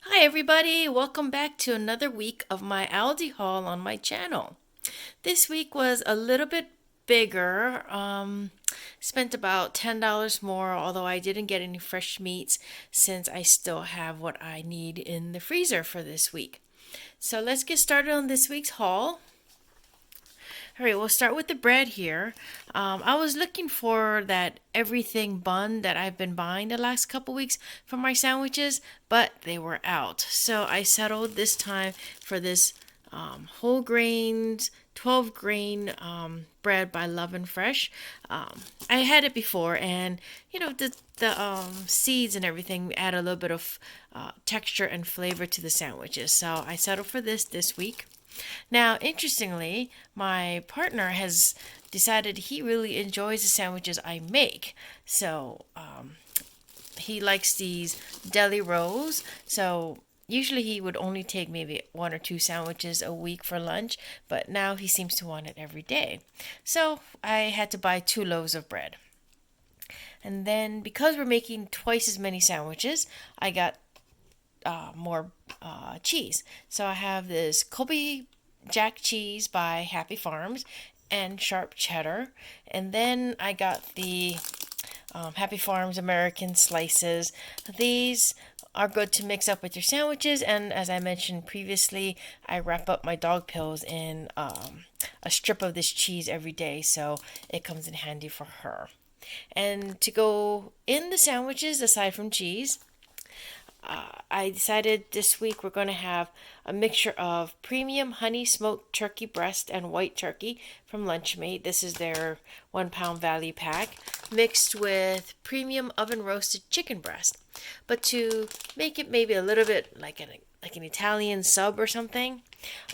Hi everybody, welcome back to another week of my Aldi haul on my channel. This week was a little bit bigger. Spent about $10 more, although I didn't get any fresh meats since I still have what I need in the freezer for this week. So let's get started on this week's haul. All right, we'll start with the bread here. I was looking for that everything bun that I've been buying the last couple weeks for my sandwiches, but they were out. So I settled this time for this whole grains, 12 grain bread by Love and Fresh. I had it before, and the seeds and everything add a little bit of texture and flavor to the sandwiches. So I settled for this week. Now, interestingly, my partner has decided he really enjoys the sandwiches I make. So, he likes these deli rolls. So, usually he would only take maybe one or two sandwiches a week for lunch, but now he seems to want it every day. So, I had to buy 2 loaves of bread. And then, because we're making twice as many sandwiches, I got more cheese. So I have this Colby Jack cheese by Happy Farms and sharp cheddar. And then I got the Happy Farms American slices. These are good to mix up with your sandwiches. And as I mentioned previously, I wrap up my dog pills in a strip of this cheese every day. So it comes in handy for her. And to go in the sandwiches, aside from cheese, I decided this week we're going to have a mixture of premium honey smoked turkey breast and white turkey from Lunchmate. This is their 1 pound value pack, mixed with premium oven roasted chicken breast. But to make it maybe a little bit like an Italian sub or something,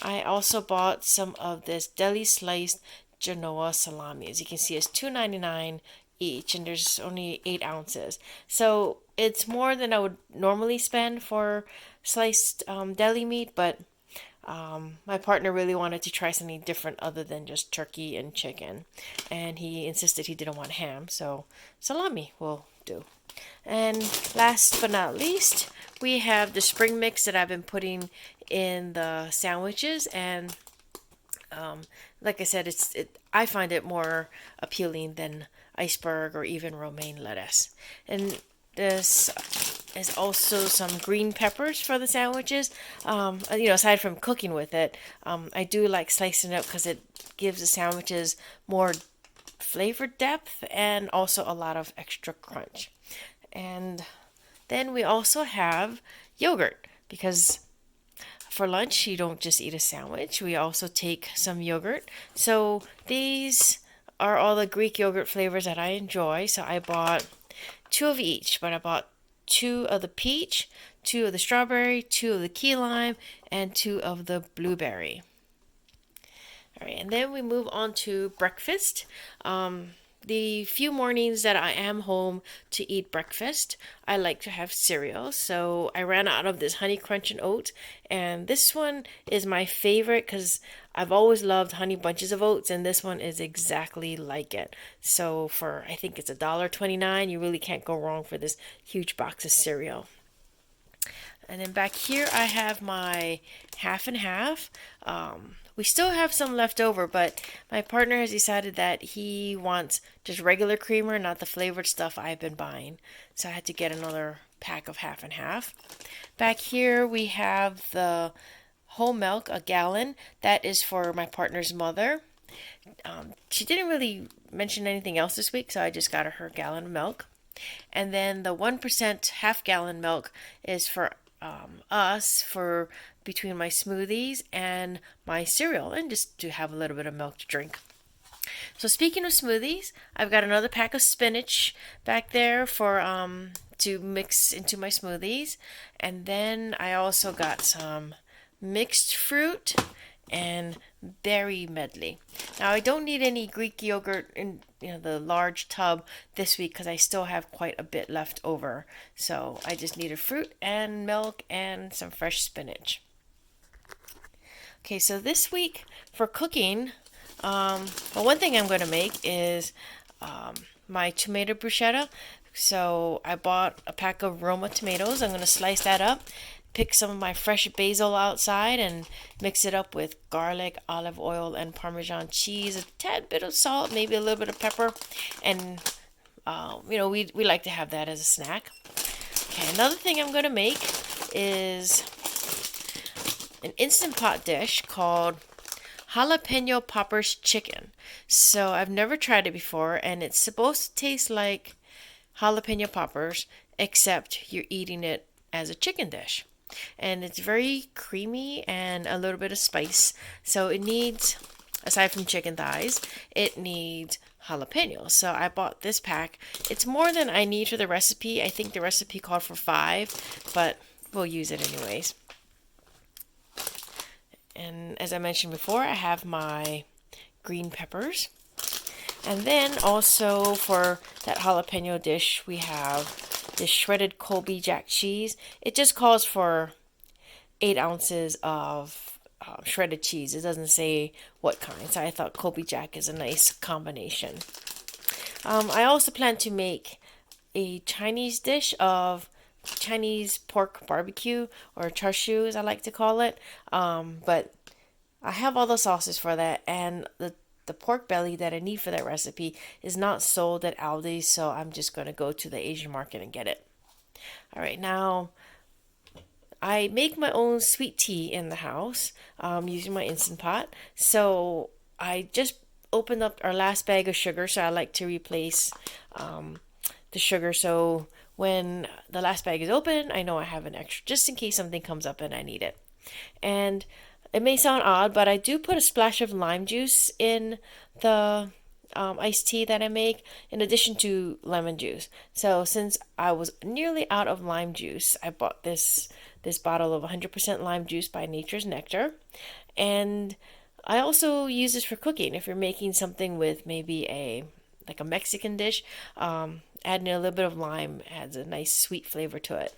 I also bought some of this deli sliced Genoa salami. As you can see, it's $2.99 each, and there's only 8 ounces. So it's more than I would normally spend for sliced deli meat, but my partner really wanted to try something different other than just turkey and chicken, and he insisted he didn't want ham, so salami will do. And last but not least, we have the spring mix that I've been putting in the sandwiches, and like I said, I find it more appealing than iceberg or even romaine lettuce. And this is also some green peppers for the sandwiches. Aside from cooking with it, I do like slicing it up because it gives the sandwiches more flavor depth and also a lot of extra crunch. And then we also have yogurt because for lunch you don't just eat a sandwich. We also take some yogurt. So these are all the Greek yogurt flavors that I enjoy. So I bought 2 of each, but I bought 2 of the peach, 2 of the strawberry, 2 of the key lime, and 2 of the blueberry. All right, and then we move on to breakfast. The few mornings that I am home to eat breakfast, I like to have cereal. So I ran out of this Honey Crunch and Oat, and this one is my favorite because I've always loved Honey Bunches of Oats, and this one is exactly like it. So for, I think it's $1.29, you really can't go wrong for this huge box of cereal. And then back here I have my half and half. We still have some left over, but my partner has decided that he wants just regular creamer, not the flavored stuff I've been buying. So I had to get another pack of half and half. Back here we have the whole milk, a gallon. That is for my partner's mother. She didn't really mention anything else this week, so I just got her gallon of milk. And then the 1% half gallon milk is for us for between my smoothies and my cereal, and just to have a little bit of milk to drink. So speaking of smoothies, I've got another pack of spinach back there for to mix into my smoothies, and then I also got some mixed fruit and berry medley. Now I don't need any Greek yogurt in the large tub this week because I still have quite a bit left over. So I just needed fruit and milk and some fresh spinach. Okay, so this week for cooking, one thing I'm going to make is my tomato bruschetta. So I bought a pack of Roma tomatoes. I'm going to slice that up, pick some of my fresh basil outside, and mix it up with garlic, olive oil, and Parmesan cheese, a tad bit of salt, maybe a little bit of pepper, and we like to have that as a snack. Okay, another thing I'm going to make is an instant pot dish called jalapeno poppers chicken. So I've never tried it before, and it's supposed to taste like jalapeno poppers, except you're eating it as a chicken dish. And it's very creamy and a little bit of spice. So it needs, aside from chicken thighs, it needs jalapenos. So I bought this pack. It's more than I need for the recipe. I think the recipe called for 5, but we'll use it anyways. And as I mentioned before, I have my green peppers. And then also for that jalapeno dish, we have this shredded Colby Jack cheese. It just calls for 8 ounces of shredded cheese. It doesn't say what kind, so I thought Colby Jack is a nice combination. I also plan to make a Chinese dish of Chinese pork barbecue, or char siu as I like to call it. But I have all the sauces for that, and the pork belly that I need for that recipe is not sold at Aldi, so I'm just going to go to the Asian market and get it. All right, now I make my own sweet tea in the house using my Instant Pot. So I just opened up our last bag of sugar, so I like to replace the sugar. So when the last bag is open, I know I have an extra just in case something comes up and I need it. And it may sound odd, but I do put a splash of lime juice in the iced tea that I make, in addition to lemon juice. So since I was nearly out of lime juice, I bought this bottle of 100% lime juice by Nature's Nectar. And I also use this for cooking. If you're making something with maybe a Mexican dish, adding a little bit of lime adds a nice sweet flavor to it.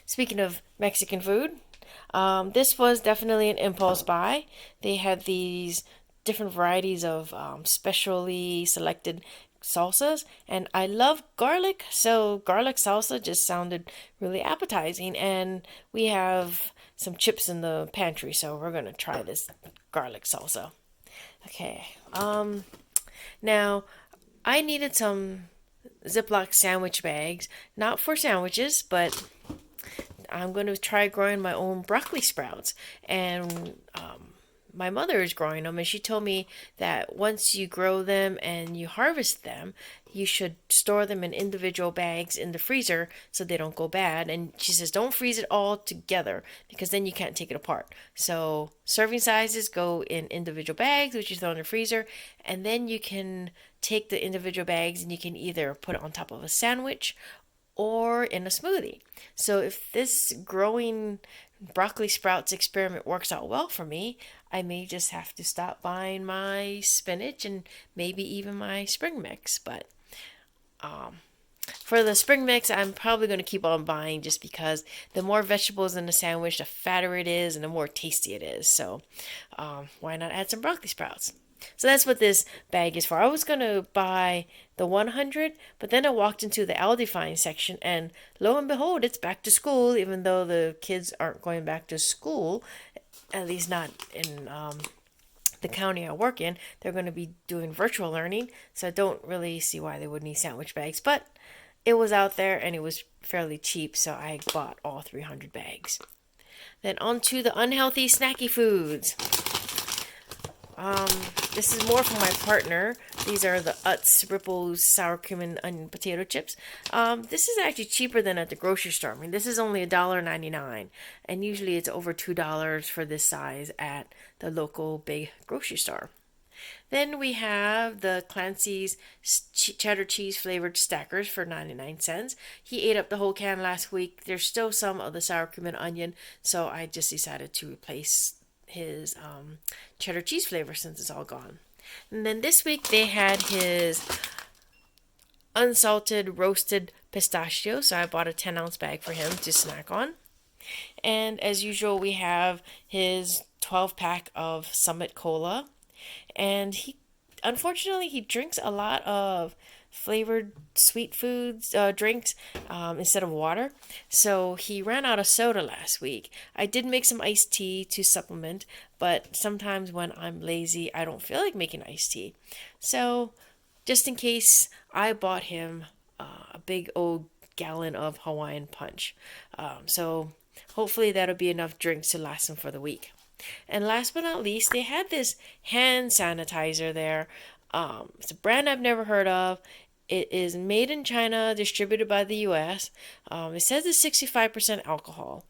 Speaking of Mexican food, this was definitely an impulse buy. They had these different varieties of specially selected salsas, and I love garlic, so garlic salsa just sounded really appetizing, and we have some chips in the pantry, so we're gonna try this garlic salsa. Okay, now I needed some Ziploc sandwich bags, not for sandwiches, but I'm going to try growing my own broccoli sprouts. And my mother is growing them, and she told me that once you grow them and you harvest them, you should store them in individual bags in the freezer so they don't go bad. And she says don't freeze it all together because then you can't take it apart. So serving sizes go in individual bags, which you throw in the freezer, and then you can take the individual bags and you can either put it on top of a sandwich or in a smoothie. So if this growing broccoli sprouts experiment works out well for me, I may just have to stop buying my spinach and maybe even my spring mix. But for the spring mix, I'm probably going to keep on buying just because the more vegetables in the sandwich, the fatter it is and the more tasty it is. So why not add some broccoli sprouts? So that's what this bag is for. I was going to buy the 100, but then I walked into the Aldi Find section, and lo and behold, it's back to school, even though the kids aren't going back to school, at least not in the county I work in. They're going to be doing virtual learning, so I don't really see why they would need sandwich bags, but it was out there, and it was fairly cheap, so I bought all 300 bags. Then on to the unhealthy snacky foods. This is more from my partner. These are the Utz Ripples sour cream and onion potato chips. This is actually cheaper than at the grocery store. I mean, this is only $1.99, and usually it's over $2 for this size at the local big grocery store. Then we have the Clancy's cheddar cheese flavored stackers for 99 cents. He ate up the whole can last week. There's still some of the sour cream and onion, so I just decided to replace his cheddar cheese flavor since it's all gone. And then this week they had his unsalted roasted pistachio, so I bought a 10-ounce bag for him to snack on. And as usual, we have his 12-pack of Summit Cola, and he unfortunately he drinks a lot of flavored sweet foods, drinks, instead of water. So he ran out of soda last week. I did make some iced tea to supplement, but sometimes when I'm lazy, I don't feel like making iced tea. So just in case, I bought him a big old gallon of Hawaiian punch. So hopefully that'll be enough drinks to last him for the week. And last but not least, they had this hand sanitizer there. It's a brand I've never heard of. It is made in China, distributed by the US. It says it's 65% alcohol.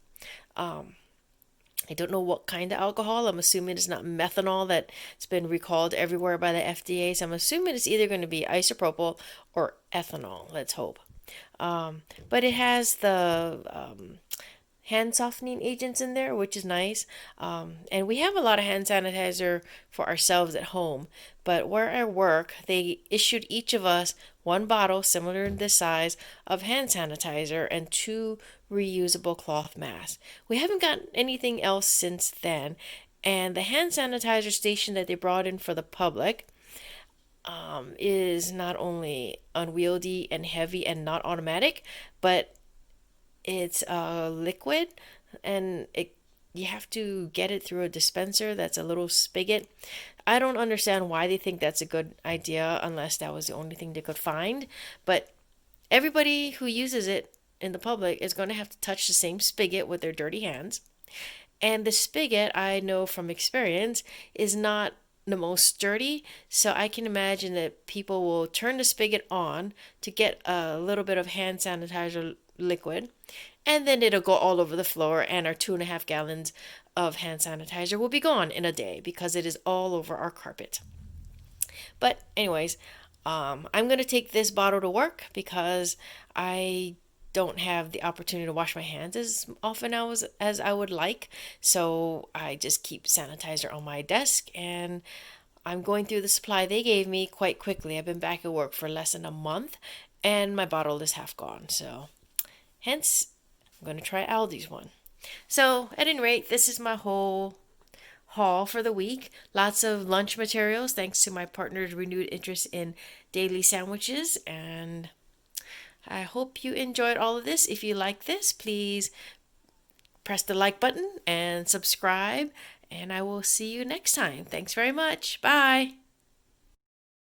I don't know what kind of alcohol. I'm assuming it's not methanol that's been recalled everywhere by the FDA. So I'm assuming it's either going to be isopropyl or ethanol. Let's hope. But it has the hand softening agents in there, which is nice. And we have a lot of hand sanitizer for ourselves at home. But where I work, they issued each of us one bottle, similar in this size, of hand sanitizer and two reusable cloth masks. We haven't gotten anything else since then. And the hand sanitizer station that they brought in for the public is not only unwieldy and heavy and not automatic, but it's a liquid, and you have to get it through a dispenser that's a little spigot. I don't understand why they think that's a good idea unless that was the only thing they could find. But everybody who uses it in the public is going to have to touch the same spigot with their dirty hands. And the spigot, I know from experience, is not the most sturdy. So I can imagine that people will turn the spigot on to get a little bit of hand sanitizer liquid, and then it'll go all over the floor, and our 2.5 gallons of hand sanitizer will be gone in a day because it is all over our carpet. But anyways, I'm gonna take this bottle to work because I don't have the opportunity to wash my hands as often as I would like. So I just keep sanitizer on my desk, and I'm going through the supply they gave me quite quickly. I've been back at work for less than a month, and my bottle is half gone. So hence, I'm going to try Aldi's one. So, at any rate, this is my whole haul for the week. Lots of lunch materials thanks to my partner's renewed interest in daily sandwiches. And I hope you enjoyed all of this. If you like this, please press the like button and subscribe. And I will see you next time. Thanks very much. Bye.